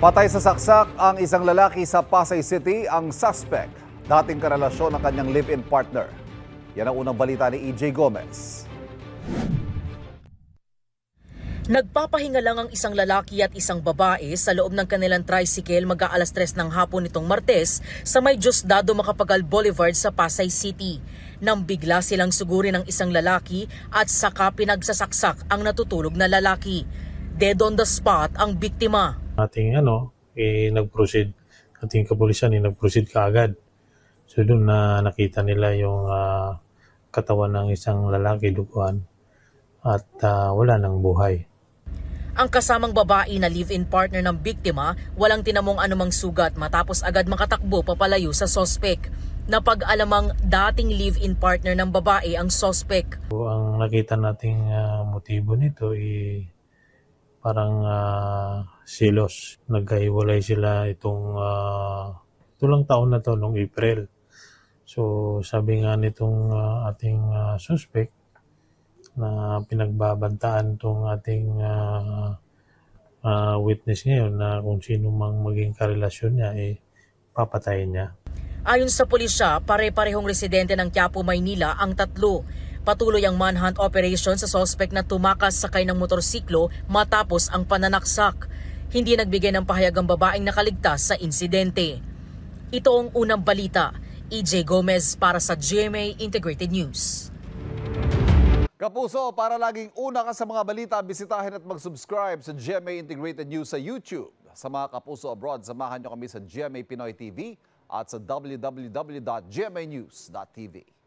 Patay sa saksak ang isang lalaki sa Pasay City, ang suspect. Dating karelasyon ng kanyang live-in partner. Yan ang unang balita ni EJ Gomez. Nagpapahinga lang ang isang lalaki at isang babae sa loob ng kanilang tricycle mag-aalas 3 ng hapon nitong Martes sa may Diosdado Macapagal Boulevard sa Pasay City. Nang bigla silang sugurin ng isang lalaki at saka pinagsasaksak ang natutulog na lalaki. Dead on the spot ang biktima. Ating nag-proceed, ating kapulisan nag-proceed kaagad. So doon na nakita nila yung katawan ng isang lalaki duguan at wala nang buhay. Ang kasamang babae na live-in partner ng biktima walang tinamong anumang sugat matapos agad makatakbo papalayo sa sospek. Napag-alamang dating live-in partner ng babae ang sospek. So, ang nakita nating motibo nito parang silos. Nagkahiwalay sila itong tulang taon na to noong April. So sabi nga nitong ating suspect na pinagbabantaan itong ating witness ngayon na kung sino mang maging karelasyon niya, papatayin niya. Ayon sa pulisya, pare-parehong residente ng Quiapo, Maynila ang tatlo. Patuloy ang manhunt operation sa suspect na tumakas sakay ng motorsiklo matapos ang pananaksak. Hindi nagbigay ng pahayag ang babaeng nakaligtas sa insidente. Ito ang unang balita. EJ Gomez para sa GMA Integrated News. Kapuso, para laging una ka sa mga balita, bisitahin at mag-subscribe sa GMA Integrated News sa YouTube. Sa mga kapuso abroad, samahan nyo kami sa GMA Pinoy TV at sa www.gmanews.tv.